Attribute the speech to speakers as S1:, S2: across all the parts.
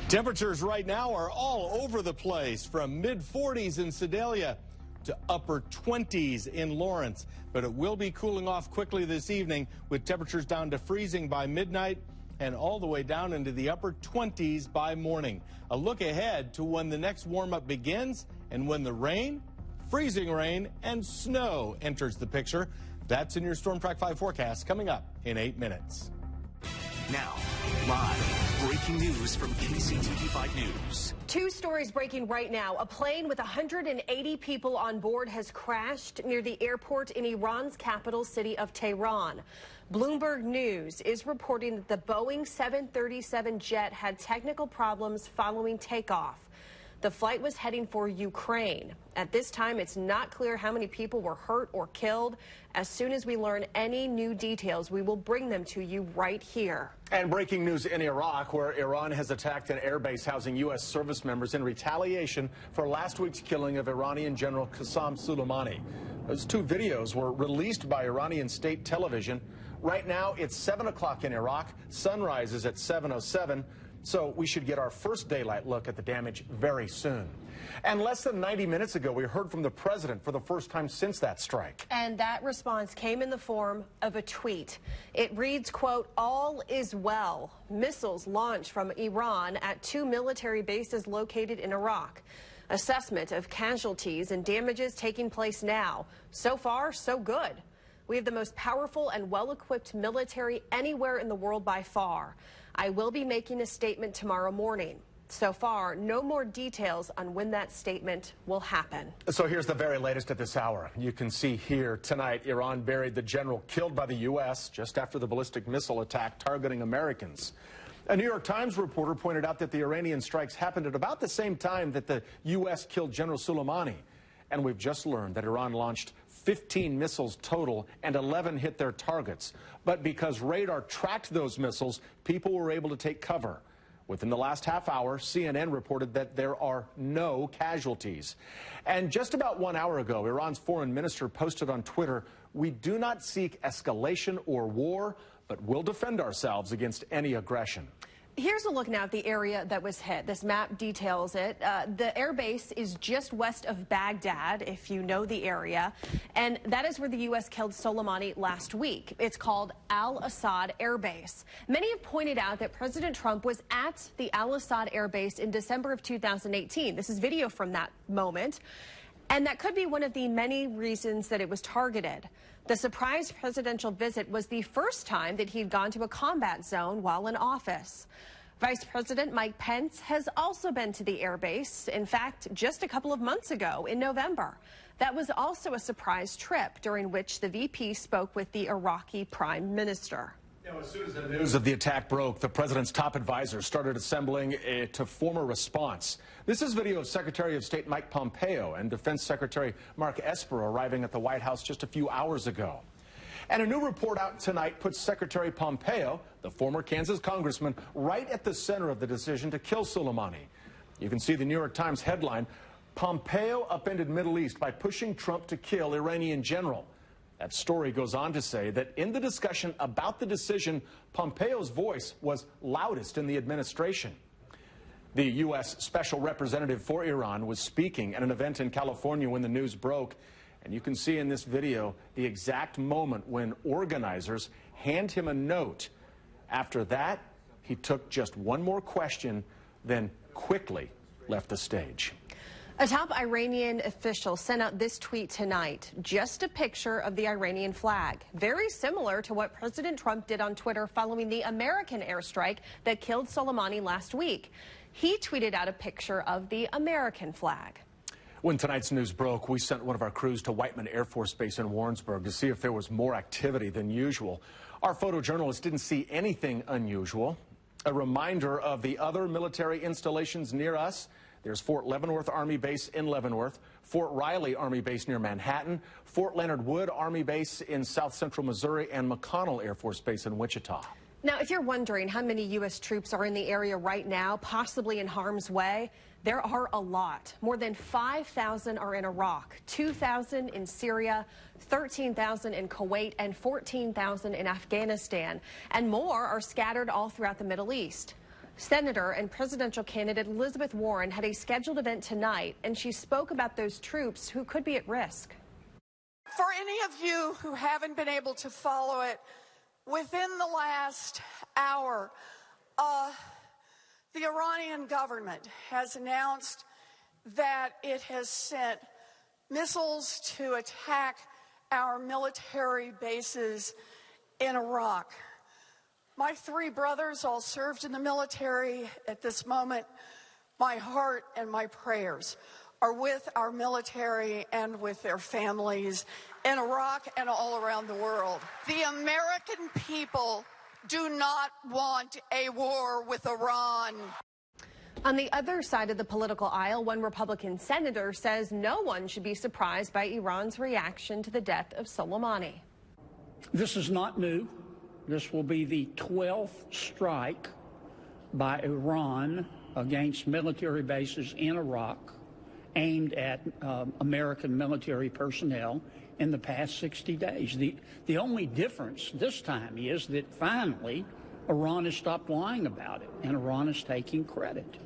S1: Temperatures right now are all over the place, from mid-40s in Sedalia to upper 20s in Lawrence. But it will be cooling off quickly this evening, with temperatures down to freezing by midnight and all the way down into the upper 20s by morning. A look ahead to when the next warm-up begins and when the rain, freezing rain, and snow enters the picture. That's in your Storm Track 5 forecast coming up in 8 minutes.
S2: Now, live breaking news from KCTV5 News.
S3: Two stories breaking right now. A plane with 180 people on board has crashed near the airport in Iran's capital city of Tehran. Bloomberg News is reporting that the Boeing 737 jet had technical problems following takeoff. The flight was heading for Ukraine. At this time, it's not clear how many people were hurt or killed. As soon as we learn any new details, we will bring them to you right here.
S4: And breaking news in Iraq, where Iran has attacked an airbase housing U.S. service members in retaliation for last week's killing of Iranian General Qasem Soleimani. Those two videos were released by Iranian state television. Right now, it's 7 o'clock in Iraq. Sunrise is at 7:07. So we should get our first daylight look at the damage very soon. And less than 90 minutes ago, we heard from the president for the first time since that strike.
S3: And that response came in the form of a tweet. It reads, quote, "All is well. Missiles launched from Iran at 2 military bases located in Iraq. Assessment of casualties and damages taking place now. So far, so good. We have the most powerful and well-equipped military anywhere in the world by far. I will be making a statement tomorrow morning. So far, no more details on when that statement will happen."
S4: So here's the very latest at this hour. You can see here tonight, Iran buried the general killed by the U.S. just after the ballistic missile attack targeting Americans. A New York Times reporter pointed out that the Iranian strikes happened at about the same time that the U.S. killed General Soleimani. And we've just learned that Iran launched 15 missiles total and 11 hit their targets. But because radar tracked those missiles, people were able to take cover. Within the last half hour, CNN reported that there are no casualties. And just about 1 hour ago, Iran's foreign minister posted on Twitter, "We do not seek escalation or war, but will defend ourselves against any aggression."
S3: Here's a look now at the area that was hit. This map details it. The airbase is just west of Baghdad, if you know the area, and that is where the U.S. killed Soleimani last week. It's called Al-Assad Air Base. Many have pointed out that President Trump was at the Al-Assad Air Base in December of 2018. This is video from that moment. And that could be one of the many reasons that it was targeted. The surprise presidential visit was the first time that he'd gone to a combat zone while in office. Vice President Mike Pence has also been to the airbase. In fact, just a couple of months ago in November. That was also a surprise trip during which the VP spoke with the Iraqi Prime Minister.
S4: As soon as the news of the attack broke, the president's top advisors started assembling to form a response. This is video of Secretary of State Mike Pompeo and Defense Secretary Mark Esper arriving at the White House just a few hours ago. And a new report out tonight puts Secretary Pompeo, the former Kansas congressman, right at the center of the decision to kill Soleimani. You can see the New York Times headline, "Pompeo upended Middle East by pushing Trump to kill Iranian general." That story goes on to say that in the discussion about the decision, Pompeo's voice was loudest in the administration. The U.S. Special Representative for Iran was speaking at an event in California when the news broke. And you can see in this video the exact moment when organizers hand him a note. After that, he took just one more question, then quickly left the stage.
S3: A top Iranian official sent out this tweet tonight, just a picture of the Iranian flag, very similar to what President Trump did on Twitter following the American airstrike that killed Soleimani last week. He tweeted out a picture of the American flag.
S4: When tonight's news broke, we sent one of our crews to Whiteman Air Force Base in Warrensburg to see if there was more activity than usual. Our photojournalist didn't see anything unusual. A reminder of the other military installations near us. There's Fort Leavenworth Army Base in Leavenworth, Fort Riley Army Base near Manhattan, Fort Leonard Wood Army Base in south central Missouri, and McConnell Air Force Base in Wichita.
S3: Now, if you're wondering how many U.S. troops are in the area right now, possibly in harm's way, there are a lot. More than 5,000 are in Iraq, 2,000 in Syria, 13,000 in Kuwait, and 14,000 in Afghanistan. And more are scattered all throughout the Middle East. Senator and presidential candidate Elizabeth Warren had a scheduled event tonight, and she spoke about those troops who could be at risk.
S5: For any of you who haven't been able to follow it, within the last hour, the Iranian government has announced that it has sent missiles to attack our military bases in Iraq. My three brothers all served in the military. At this moment, my heart and my prayers are with our military and with their families in Iraq and all around the world. The American people do not want a war with Iran.
S3: On the other side of the political aisle, one Republican senator says no one should be surprised by Iran's reaction to the death of Soleimani.
S6: This is not new. This will be the 12th strike by Iran against military bases in Iraq aimed at American military personnel in the past 60 days. The only difference this time is that finally Iran has stopped lying about it, and Iran is taking credit.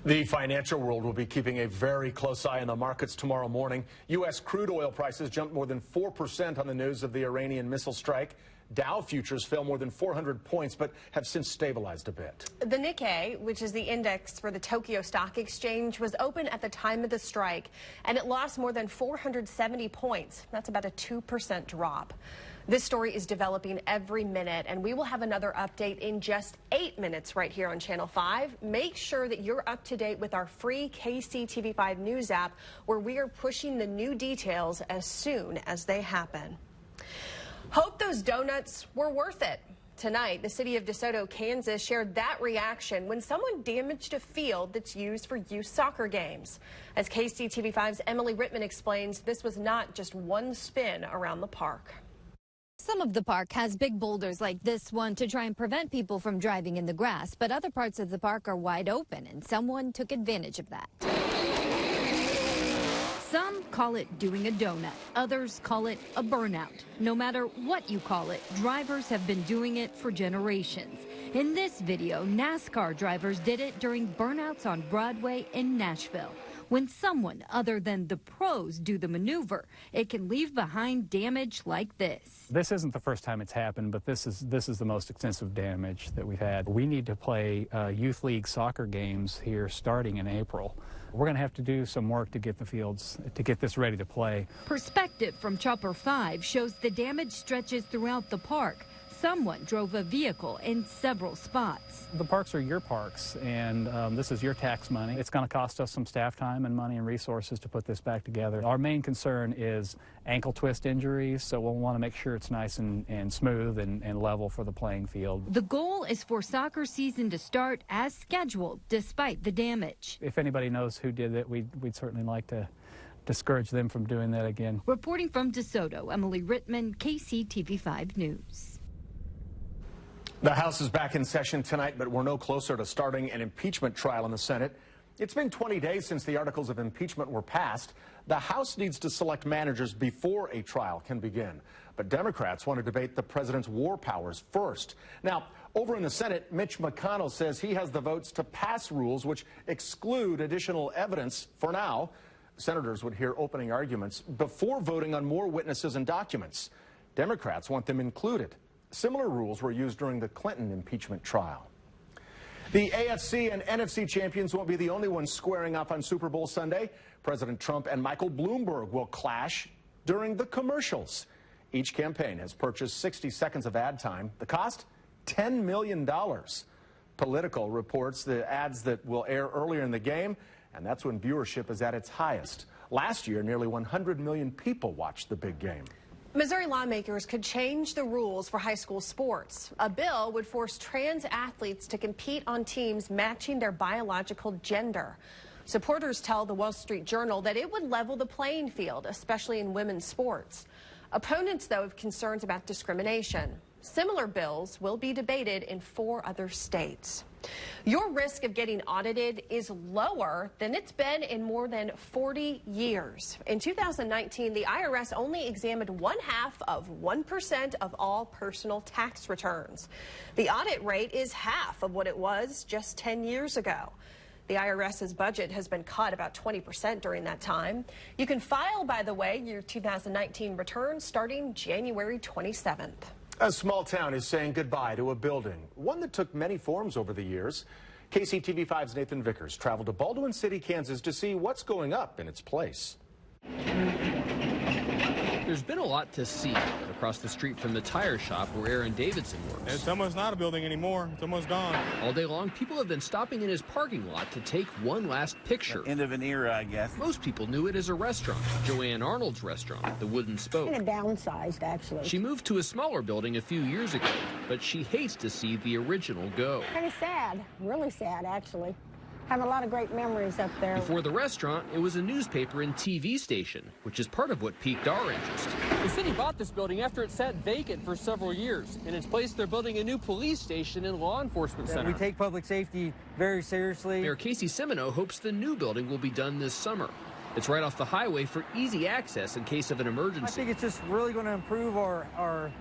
S4: The financial world will be keeping a very close eye on the markets tomorrow morning. U.S. crude oil prices jumped more than 4% on the news of the Iranian missile strike. Dow futures fell more than 400 points, but have since stabilized a bit.
S3: The Nikkei, which is the index for the Tokyo Stock Exchange, was open at the time of the strike, and it lost more than 470 points. That's about a 2% drop. This story is developing every minute, and we will have another update in just 8 minutes right here on Channel 5. Make sure that you're up to date with our free KCTV5 News app, where we are pushing the new details as soon as they happen. Hope those donuts were worth it. Tonight, the city of DeSoto, Kansas shared that reaction when someone damaged a field that's used for youth soccer games. As KCTV5's Emily Rittman explains, this was not just one spin around the park.
S7: Some of the park has big boulders like this one to try and prevent people from driving in the grass, but other parts of the park are wide open, and someone took advantage of that. Some call it doing a donut. Others call it a burnout. No matter what you call it, drivers have been doing it for generations. In this video, NASCAR drivers did it during burnouts on Broadway in Nashville. When someone other than the pros do the maneuver, it can leave behind damage like this.
S8: This isn't the first time it's happened, but this is the most extensive damage that we've had. We need to play youth league soccer games here starting in April. We're going to have to do some work to get the fields, to get this ready to play.
S7: Perspective from Chopper 5 shows the damage stretches throughout the park. Someone drove a vehicle in several spots.
S8: The parks are your parks, and this is your tax money. It's going to cost us some staff time and money and resources to put this back together. Our main concern is ankle twist injuries, so we'll want to make sure it's nice and smooth and level for the playing field.
S7: The goal is for soccer season to start as scheduled, despite the damage.
S8: If anybody knows who did it, we'd certainly like to discourage them from doing that again.
S7: Reporting from DeSoto, Emily Rittman, KCTV5 News.
S4: The House is back in session tonight, but we're no closer to starting an impeachment trial in the Senate. It's been 20 days since the articles of impeachment were passed. The House needs to select managers before a trial can begin. But Democrats want to debate the president's war powers first. Now, over in the Senate, Mitch McConnell says he has the votes to pass rules which exclude additional evidence for now. Senators would hear opening arguments before voting on more witnesses and documents. Democrats want them included. Similar rules were used during the Clinton impeachment trial. The AFC and NFC champions won't be the only ones squaring off on Super Bowl Sunday. President Trump and Michael Bloomberg will clash during the commercials. Each campaign has purchased 60 seconds of ad time. The cost? $10 million. Politico reports the ads that will air earlier in the game, and that's when viewership is at its highest. Last year, nearly 100 million people watched the big game.
S3: Missouri lawmakers could change the rules for high school sports. A bill would force trans athletes to compete on teams matching their biological gender. Supporters tell the Wall Street Journal that it would level the playing field, especially in women's sports. Opponents, though, have concerns about discrimination. Similar bills will be debated in 4 other states. Your risk of getting audited is lower than it's been in more than 40 years. In 2019, the IRS only examined 0.5% of all personal tax returns. The audit rate is half of what it was just 10 years ago. The IRS's budget has been cut about 20% during that time. You can file, by the way, your 2019 returns starting January 27th.
S4: A small town is saying goodbye to a building, one that took many forms over the years. KCTV5's Nathan Vickers traveled to Baldwin City, Kansas to see what's going up in its place.
S9: There's been a lot to see across the street from the tire shop where Aaron Davidson works.
S10: It's almost not a building anymore. It's almost gone.
S9: All day long, people have been stopping in his parking lot to take one last picture.
S11: End of an era, I guess.
S9: Most people knew it as a restaurant, Joanne Arnold's restaurant, the Wooden Spoke.
S12: Kind of downsized, actually.
S9: She moved to a smaller building a few years ago, but she hates to see the original go.
S12: Kind of sad, really sad, actually. Have a lot of great memories up there.
S9: Before the restaurant, it was a newspaper and TV station, which is part of what piqued our interest.
S13: The city bought this building after it sat vacant for several years. In its place, they're building a new police station and law enforcement center.
S14: We take public safety very seriously.
S9: Mayor Casey Semino hopes the new building will be done this summer. It's right off the highway for easy access in case of an emergency.
S14: I think it's just really going to improve our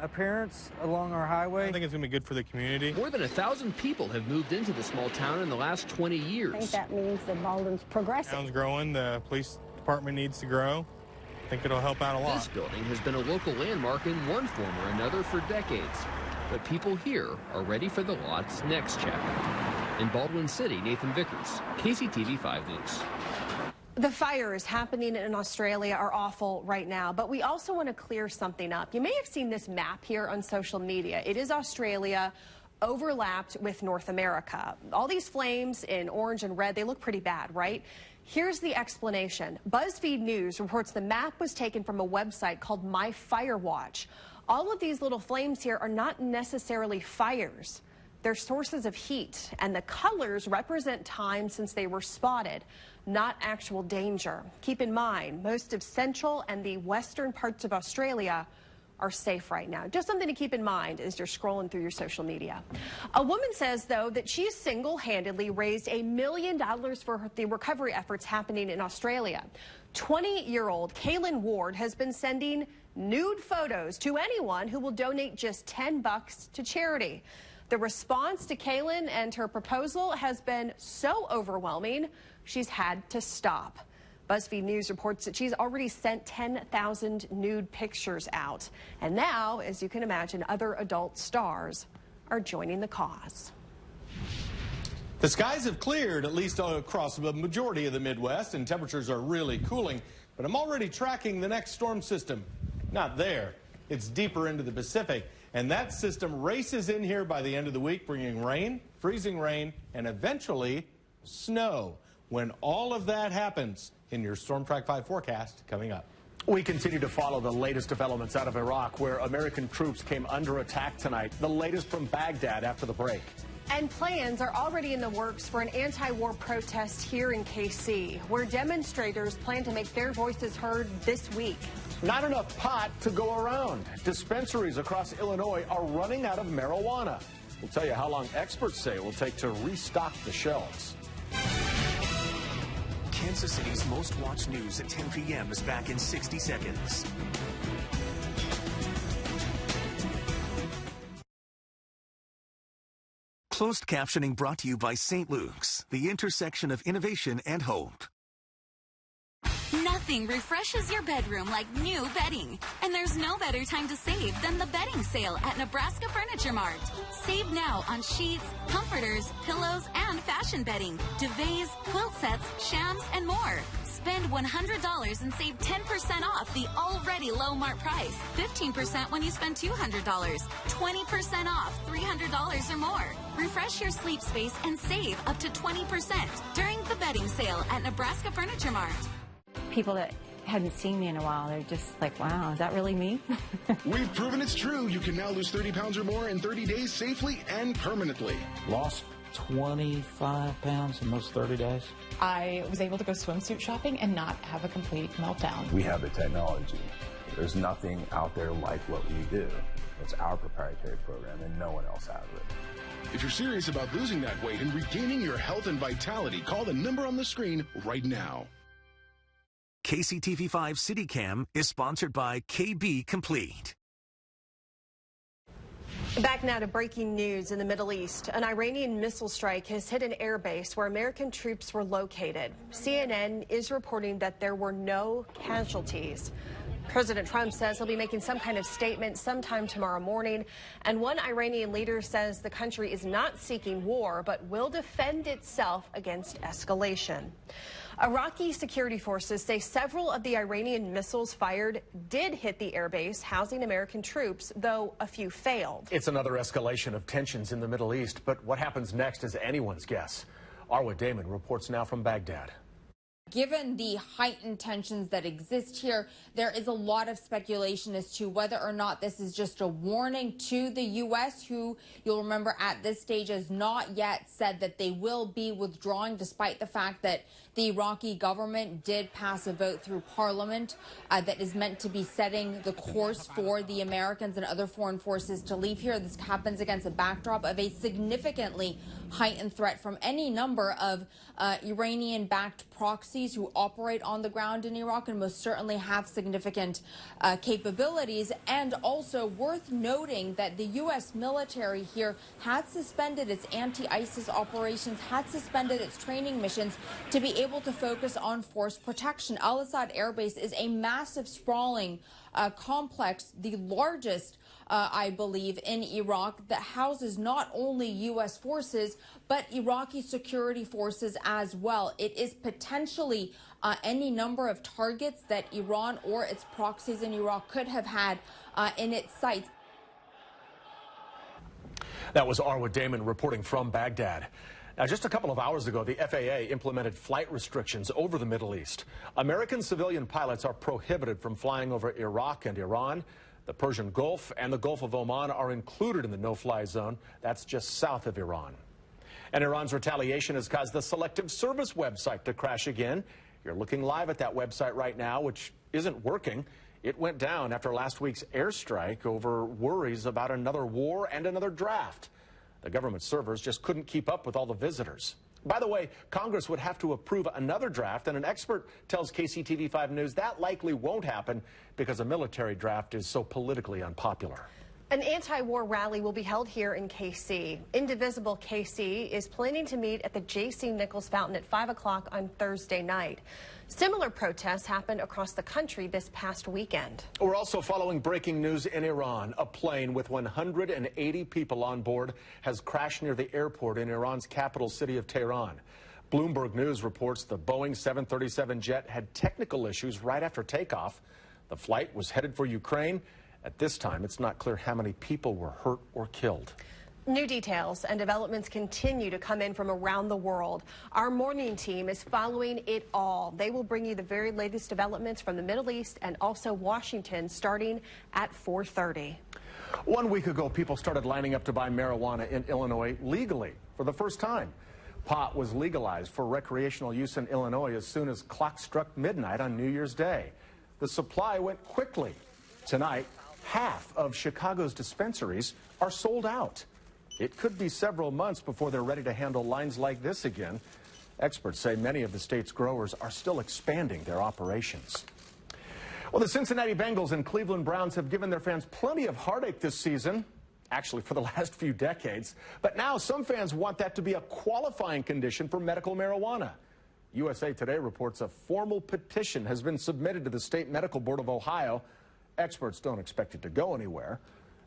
S14: appearance along our highway.
S10: I think it's going to be good for the community.
S9: More than 1,000 people have moved into the small town in the last 20 years.
S12: I think that means that Baldwin's progressing.
S10: The town's growing. The police department needs to grow. I think it'll help out a lot.
S9: This building has been a local landmark in one form or another for decades. But people here are ready for the lot's next chapter. In Baldwin City, Nathan Vickers, KCTV5 News.
S3: The fires happening in Australia are awful right now, but we also want to clear something up. You may have seen this map here on social media. It is Australia overlapped with North America. All these flames in orange and red, they look pretty bad, right? Here's the explanation. BuzzFeed News reports the map was taken from a website called My Fire Watch. All of these little flames here are not necessarily fires. They're sources of heat, and the colors represent time since they were spotted, not actual danger. Keep in mind, most of central and the western parts of Australia are safe right now. Just something to keep in mind as you're scrolling through your social media. A woman says, though, that she single-handedly raised $1 million for the recovery efforts happening in Australia. 20-year-old Kaylin Ward has been sending nude photos to anyone who will donate just $10 to charity. The response to Kaylin and her proposal has been so overwhelming, she's had to stop. BuzzFeed News reports that she's already sent 10,000 nude pictures out. And now, as you can imagine, other adult stars are joining the cause.
S1: The skies have cleared, at least across the majority of the Midwest, and temperatures are really cooling. But I'm already tracking the next storm system. Not there. It's deeper into the Pacific. And that system races in here by the end of the week, bringing rain, freezing rain, and eventually snow. When all of that happens in your Storm Track 5 forecast coming up.
S4: We continue to follow the latest developments out of Iraq, where American troops came under attack tonight. The latest from Baghdad after the break.
S3: And plans are already in the works for an anti-war protest here in KC, where demonstrators plan to make their voices heard this week.
S4: Not enough pot to go around. Dispensaries across Illinois are running out of marijuana. We'll tell you how long experts say it will take to restock the shelves.
S2: Kansas City's most watched news at 10 p.m. is back in 60 seconds. Closed captioning brought to you by St. Luke's, the intersection of innovation and hope.
S15: Nothing refreshes your bedroom like new bedding. And there's no better time to save than the bedding sale at Nebraska Furniture Mart. Save now on sheets, comforters, pillows, and fashion bedding, duvets, quilt sets, shams, and more. Spend $100 and save 10% off the already low Mart price. 15% when you spend $200. 20% off $300 or more. Refresh your sleep space and save up to 20% during the bedding sale at Nebraska Furniture Mart.
S16: People that hadn't seen me in a while, they're just like, wow, is that really me?
S17: We've proven it's true. You can now lose 30 pounds or more in 30 days safely and permanently.
S18: Lost 25 pounds in those 30 days.
S19: I was able to go swimsuit shopping and not have a complete meltdown.
S20: We have the technology. There's nothing out there like what we do.
S11: It's our proprietary program, and no one else has it.
S17: If you're serious about losing that weight and regaining your health and vitality, call the number on the screen right now.
S2: KCTV5 CityCam is sponsored by KB Complete.
S3: Back now to breaking news in the Middle East. An Iranian missile strike has hit an air base where American troops were located. CNN is reporting that there were no casualties. President Trump says he'll be making some kind of statement sometime tomorrow morning. And one Iranian leader says the country is not seeking war, but will defend itself against escalation. Iraqi security forces say several of the Iranian missiles fired did hit the airbase housing American troops, though a few failed.
S4: It's another escalation of tensions in the Middle East, but what happens next is anyone's guess. Arwa Damon reports now from Baghdad.
S20: Given the heightened tensions that exist here, there is a lot of speculation as to whether or not this is just a warning to the U.S., who you'll remember at this stage has not yet said that they will be withdrawing, despite the fact that the Iraqi government did pass a vote through parliament that is meant to be setting the course for the Americans and other foreign forces to leave here. This happens against a backdrop of a significantly heightened threat from any number of Iranian-backed proxies who operate on the ground in Iraq and most certainly have significant capabilities. And also worth noting that the U.S. military here had suspended its anti-ISIS operations, had suspended its training missions to be able to focus on force protection. Al-Assad Air Base is a massive, sprawling complex, the largest, I believe, in Iraq, that houses not only U.S. forces, but Iraqi security forces as well. It is potentially any number of targets that Iran or its proxies in Iraq could have had in its sights.
S4: That was Arwa Damon reporting from Baghdad. Now, just a couple of hours ago, the FAA implemented flight restrictions over the Middle East. American civilian pilots are prohibited from flying over Iraq and Iran. The Persian Gulf and the Gulf of Oman are included in the no-fly zone. That's just south of Iran. And Iran's retaliation has caused the Selective Service website to crash again. You're looking live at that website right now, which isn't working. It went down after last week's airstrike over worries about another war and another draft. The government servers just couldn't keep up with all the visitors. By the way, Congress would have to approve another draft, and an expert tells KCTV5 News that likely won't happen because a military draft is so politically unpopular.
S3: An anti-war rally will be held here in KC. Indivisible KC is planning to meet at the J.C. Nichols Fountain at 5 o'clock on Thursday night. Similar protests happened across the country this past weekend.
S4: We're also following breaking news in Iran. A plane with 180 people on board has crashed near the airport in Iran's capital city of Tehran. Bloomberg News reports the Boeing 737 jet had technical issues right after takeoff. The flight was headed for Ukraine. At this time, it's not clear how many people were hurt or killed.
S3: New details and developments continue to come in from around the world. Our morning team is following it all. They will bring you the very latest developments from the Middle East and also Washington starting at 4:30.
S4: 1 week ago, people started lining up to buy marijuana in Illinois legally for the first time. Pot was legalized for recreational use in Illinois as soon as clock struck midnight on New Year's Day. The supply went quickly. Tonight, half of Chicago's dispensaries are sold out. It could be several months before they're ready to handle lines like this again. Experts say many of the state's growers are still expanding their operations. Well, the Cincinnati Bengals and Cleveland Browns have given their fans plenty of heartache this season, actually for the last few decades. But now some fans want that to be a qualifying condition for medical marijuana. USA Today reports a formal petition has been submitted to the State Medical Board of Ohio. Experts don't expect it to go anywhere.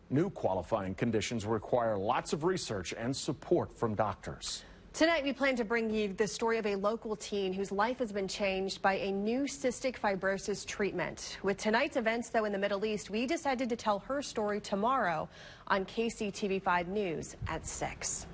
S4: New qualifying conditions require lots of research and support from doctors.
S3: Tonight, we plan to bring you the story of a local teen whose life has been changed by a new cystic fibrosis treatment. With tonight's events, though, in the Middle East, we decided to tell her story tomorrow on KCTV5 News at 6.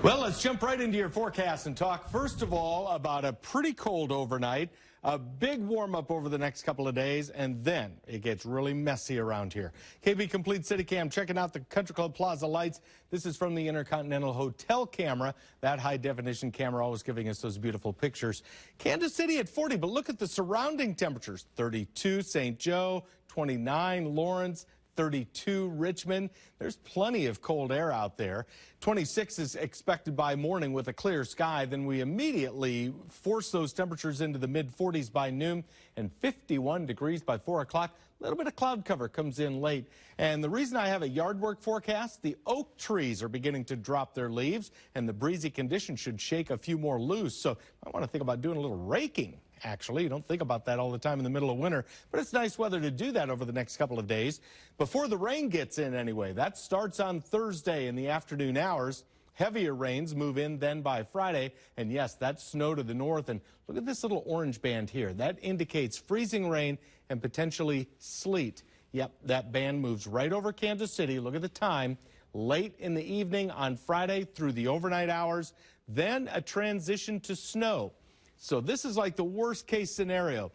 S1: Well, let's jump right into your forecast and talk, first of all, about a pretty cold overnight. A big warm-up over the next couple of days, and then it gets really messy around here. KB Complete City Cam checking out the Country Club Plaza lights. This is from the Intercontinental Hotel camera. That high-definition camera always giving us those beautiful pictures. Kansas City at 40, but look at the surrounding temperatures. 32 St. Joe, 29 Lawrence, 32 Richmond. There's plenty of cold air out there. 26 is expected by morning with a clear sky. Then we immediately force those temperatures into the mid-40s by noon and 51 degrees by 4 o'clock. A little bit of cloud cover comes in late. And the reason I have a yard work forecast, the oak trees are beginning to drop their leaves, and the breezy conditions should shake a few more loose. So I want to think about doing a little raking. Actually, you don't think about that all the time in the middle of winter, but it's nice weather to do that over the next couple of days. Before the rain gets in anyway, that starts on Thursday in the afternoon hours. Heavier rains move in then by Friday, and yes, that's snow to the north. And look at this little orange band here. That indicates freezing rain and potentially sleet. Yep, that band moves right over Kansas City. Look at the time. Late in the evening on Friday through the overnight hours, then a transition to snow. So this is like the worst case scenario.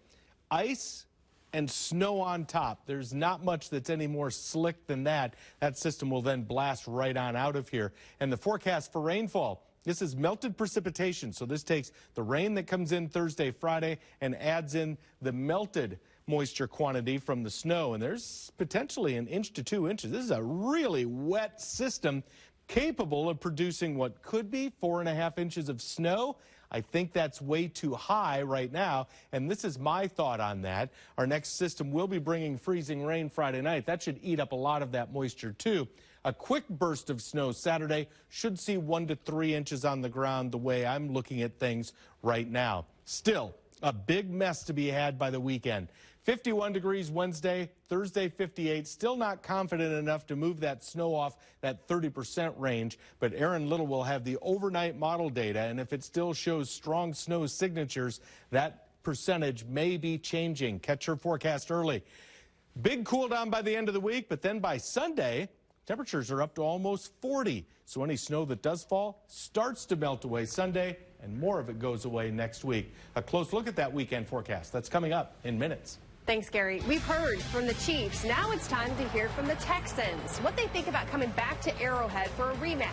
S1: Ice and snow on top. There's not much that's any more slick than that. That system will then blast right on out of here. And the forecast for rainfall, this is melted precipitation. So this takes the rain that comes in Thursday, Friday, and adds in the melted moisture quantity from the snow. And there's potentially 1 to 2 inches. This is a really wet system capable of producing what could be 4.5 inches of snow. I think that's way too high right now, and this is my thought on that. Our next system will be bringing freezing rain Friday night. That should eat up a lot of that moisture, too. A quick burst of snow Saturday should see 1 to 3 inches on the ground the way I'm looking at things right now. Still, a big mess to be had by the weekend. 51 degrees Wednesday, Thursday 58. Still not confident enough to move that snow off that 30% range, but Aaron Little will have the overnight model data, and if it still shows strong snow signatures, that percentage may be changing. Catch her forecast early. Big cool down by the end of the week, but then by Sunday, temperatures are up to almost 40. So any snow that does fall starts to melt away Sunday, and more of it goes away next week. A close look at that weekend forecast. That's coming up in minutes.
S3: Thanks, Gary. We've heard from the Chiefs. Now it's time to hear from the Texans. What they think about coming back to Arrowhead for a rematch.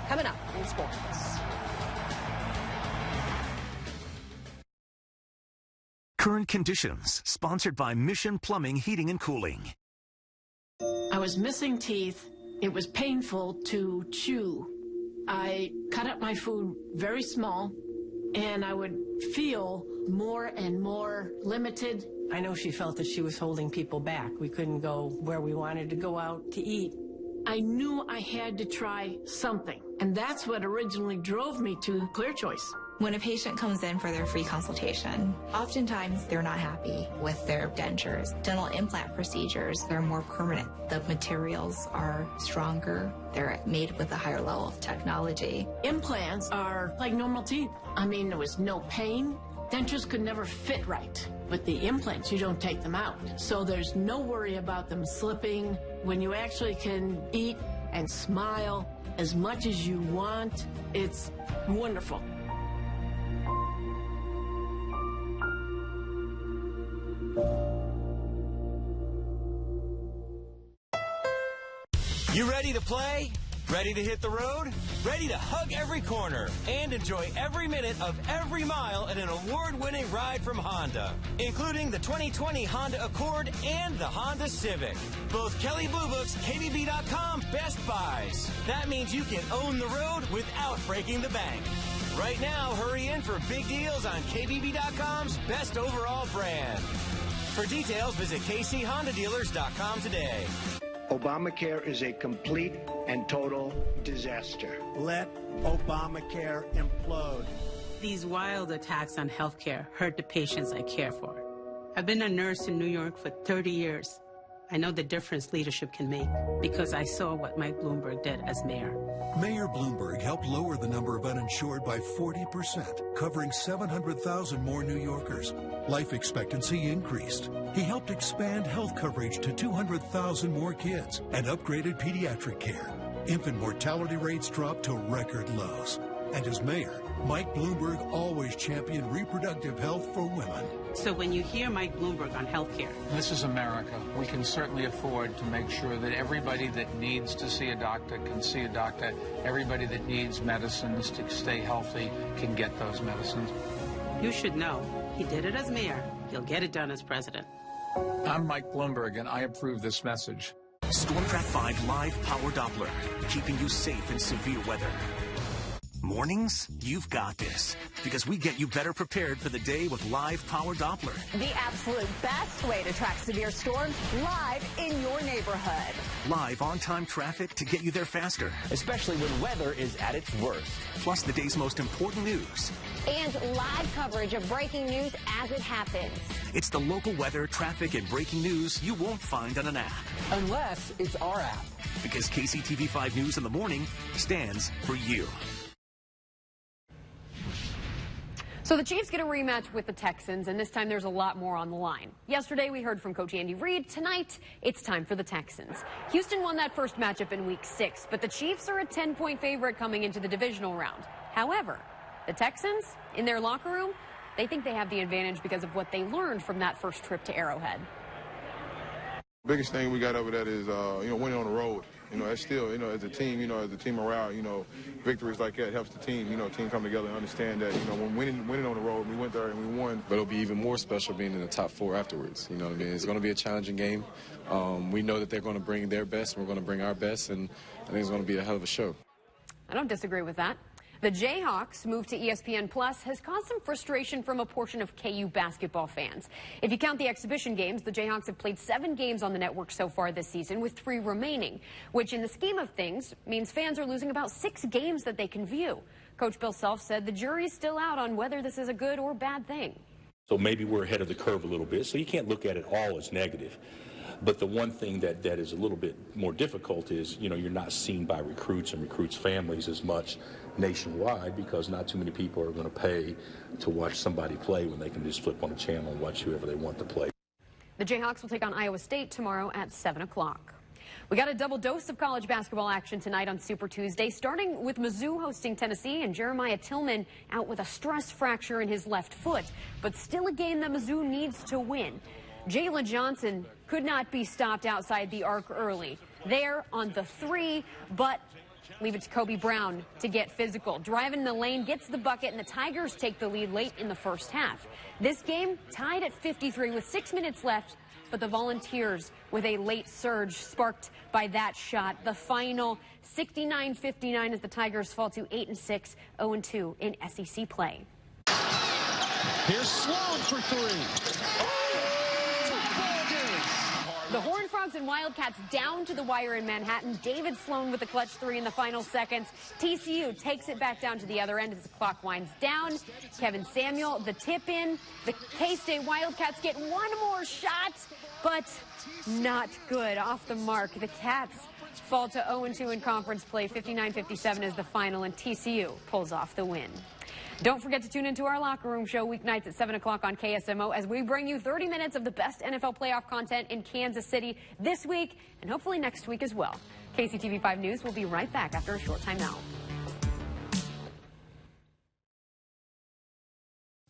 S3: Coming up in sports.
S2: Current conditions, sponsored by Mission Plumbing, Heating and Cooling.
S21: I was missing teeth. It was painful to chew. I cut up my food very small, and I would feel more and more limited.
S22: I know she felt that she was holding people back. We couldn't go where we wanted to go out to eat.
S21: I knew I had to try something, and that's what originally drove me to Clear Choice.
S23: When a patient comes in for their free consultation, oftentimes they're not happy with their dentures. Dental implant procedures, they're more permanent. The materials are stronger. They're made with a higher level of technology.
S21: Implants are like normal teeth. I mean, there was no pain. Dentures could never fit right. With the implants, you don't take them out. So there's no worry about them slipping. When you actually can eat and smile as much as you want, it's wonderful.
S24: You ready to play? Ready to hit the road? Ready to hug every corner and enjoy every minute of every mile in an award-winning ride from Honda, including the 2020 Honda Accord and the Honda Civic. Both Kelley Blue Book's KBB.com best buys. That means you can own the road without breaking the bank. Right now, hurry in for big deals on KBB.com's best overall brand. For details, visit KCHondaDealers.com today.
S25: Obamacare is a complete and total disaster.
S26: Let Obamacare implode.
S27: These wild attacks on healthcare hurt the patients I care for. I've been a nurse in New York for 30 years. I know the difference leadership can make because I saw what Mike Bloomberg did as mayor.
S28: Mayor Bloomberg helped lower the number of uninsured by 40%, covering 700,000 more New Yorkers. Life expectancy increased. He helped expand health coverage to 200,000 more kids and upgraded pediatric care. Infant mortality rates dropped to record lows. And as mayor, Mike Bloomberg always championed reproductive health for women.
S27: So when you hear Mike Bloomberg on healthcare,
S18: This is America. We can certainly afford to make sure that everybody that needs to see a doctor can see a doctor. Everybody that needs medicines to stay healthy can get those medicines.
S27: you should know he did it as mayor. He'll get it done as president.
S18: I'm Mike Bloomberg, and I approve this message.
S2: Stormtrack 5 Live Power Doppler, keeping you safe in severe weather. Mornings, you've got this, because we get you better prepared for the day with Live Power Doppler.
S5: The absolute best way to track severe storms live in your neighborhood.
S2: Live on-time traffic to get you there faster.
S6: Especially when weather is at its worst.
S2: Plus the day's most important news.
S5: And live coverage of breaking news as it happens.
S2: It's the local weather, traffic, and breaking news you won't find on an app.
S6: Unless it's our app.
S2: Because KCTV5 News in the Morning stands for you.
S7: So the Chiefs get a rematch with the Texans, and this time there's a lot more on the line. Yesterday we heard from Coach Andy Reid. Tonight, it's time for the Texans. Houston won that first matchup in Week 6, but the Chiefs are a 10-point favorite coming into the divisional round. However, the Texans, in their locker room, they think they have the advantage because of what they learned from that first trip to Arrowhead.
S8: Biggest thing we got over that is, winning on the road. It's still, as a team, as a team morale, victories like that helps the team, team come together and understand that, when winning on the road, we went there and we won.
S10: But it'll be even more special being in the top 4 afterwards. You know what I mean? It's going to be a challenging game. We know that they're going to bring their best, and we're going to bring our best, and I think it's going to be a hell of a show.
S7: I don't disagree with that. The Jayhawks' move to ESPN Plus has caused some frustration from a portion of KU basketball fans. If you count the exhibition games, the Jayhawks have played 7 games on the network so far this season, with 3 remaining, which in the scheme of things means fans are losing about 6 games that they can view. Coach Bill Self said the jury's still out on whether this is a good or bad thing.
S12: So maybe we're ahead of the curve a little bit, so you can't look at it all as negative. But the one thing that is a little bit more difficult is, you're not seen by recruits and recruits' families as much nationwide, because not too many people are going to pay to watch somebody play when they can just flip on a channel and watch whoever they want to play.
S7: The Jayhawks will take on Iowa State tomorrow at 7 o'clock. We got a double dose of college basketball action tonight on Super Tuesday, starting with Mizzou hosting Tennessee and Jeremiah Tillman out with a stress fracture in his left foot, but still a game that Mizzou needs to win. Jalen Johnson could not be stopped outside the arc early. There on the 3, but leave it to Kobe Brown to get physical. Driving in the lane, gets the bucket, and the Tigers take the lead late in the first half. This game tied at 53 with 6 minutes left, but the Volunteers with a late surge sparked by that shot. The final 69-59 as the Tigers fall to 8-6, 0-2 in SEC play.
S17: Here's Sloan for 3.
S7: The Horned Frogs and Wildcats down to the wire in Manhattan. David Sloan with the clutch 3 in the final seconds. TCU takes it back down to the other end as the clock winds down. Kevin Samuel, the tip in. The K-State Wildcats get one more shot, but not good. Off the mark. The Cats fall to 0-2 in conference play. 59-57 is the final, and TCU pulls off the win. Don't forget to tune into our Locker Room Show weeknights at 7 o'clock on KSMO as we bring you 30 minutes of the best NFL playoff content in Kansas City this week and hopefully next week as well. KCTV5 News will be right back after a short time out.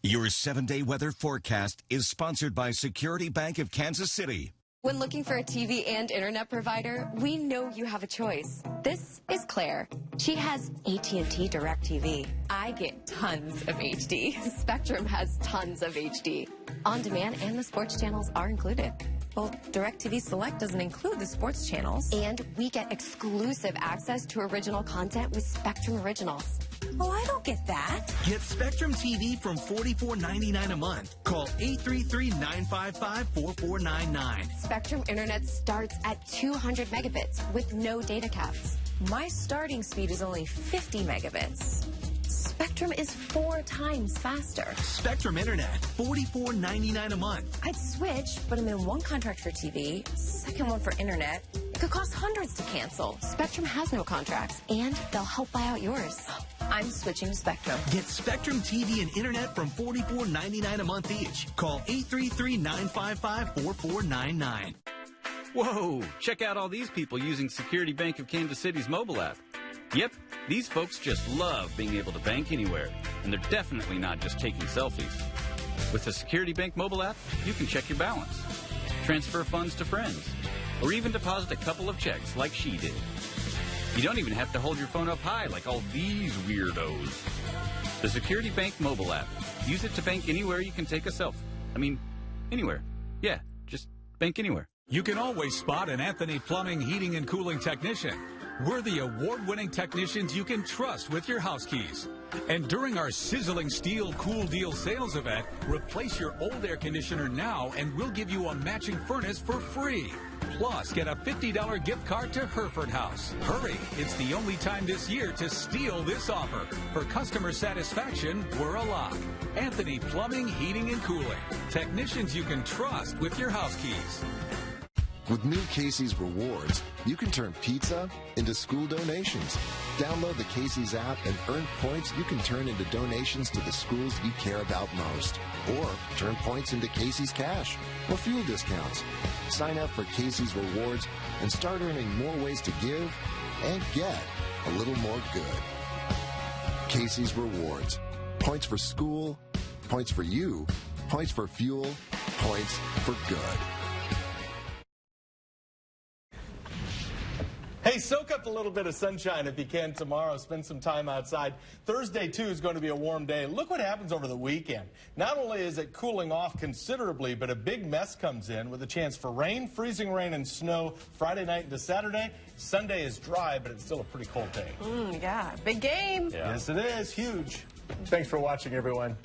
S13: Your 7-day weather forecast is sponsored by Security Bank of Kansas City.
S14: When looking for a TV and internet provider, we know you have a choice. This is Claire. She has AT&T DirecTV. I get tons of HD. Spectrum has tons of HD. On demand and the sports channels are included. Well, DirecTV Select doesn't include the sports channels. And we get exclusive access to original content with Spectrum Originals. Oh, I don't get that.
S29: Get Spectrum TV from $44.99 a month. Call 833-955-4499.
S14: Spectrum Internet starts at 200 megabits with no data caps. My starting speed is only 50 megabits. Spectrum is 4 times faster.
S29: Spectrum Internet, $44.99 a month.
S14: I'd switch, but I'm in one contract for TV, second one for internet. It could cost hundreds to cancel. Spectrum has no contracts, and they'll help buy out yours. I'm switching to Spectrum.
S29: Get Spectrum TV and internet from $44.99 a month each. Call 833-955-4499.
S30: Whoa, check out all these people using Security Bank of Kansas City's mobile app. Yep, these folks just love being able to bank anywhere, and they're definitely not just taking selfies. With the Security Bank mobile app, you can check your balance, transfer funds to friends, or even deposit a couple of checks like she did. You don't even have to hold your phone up high like all these weirdos. The Security Bank mobile app. Use it to bank anywhere you can take a selfie. I mean, anywhere. Yeah, just bank anywhere.
S1: You can always spot an Anthony Plumbing Heating and Cooling technician. We're the award-winning technicians you can trust with your house keys. And during our sizzling steel cool deal sales event, replace your old air conditioner now and we'll give you a matching furnace for free. Plus, get a $50 gift card to Hereford House. Hurry, it's the only time this year to steal this offer. For customer satisfaction, we're a lock. Anthony Plumbing, Heating and Cooling. Technicians you can trust with your house keys.
S3: With new Casey's Rewards, you can turn pizza into school donations. Download the Casey's app and earn points you can turn into donations to the schools you care about most. Or turn points into Casey's Cash or fuel discounts. Sign up for Casey's Rewards and start earning more ways to give and get a little more good. Casey's Rewards. Points for school, points for you, points for fuel, points for good.
S4: Hey, soak up a little bit of sunshine if you can tomorrow. Spend some time outside. Thursday, too, is going to be a warm day. Look what happens over the weekend. Not only is it cooling off considerably, but a big mess comes in with a chance for rain, freezing rain, and snow Friday night into Saturday. Sunday is dry, but it's still a pretty cold day.
S9: Yeah, big game.
S4: Yes, it is. Huge. Thanks for watching, everyone.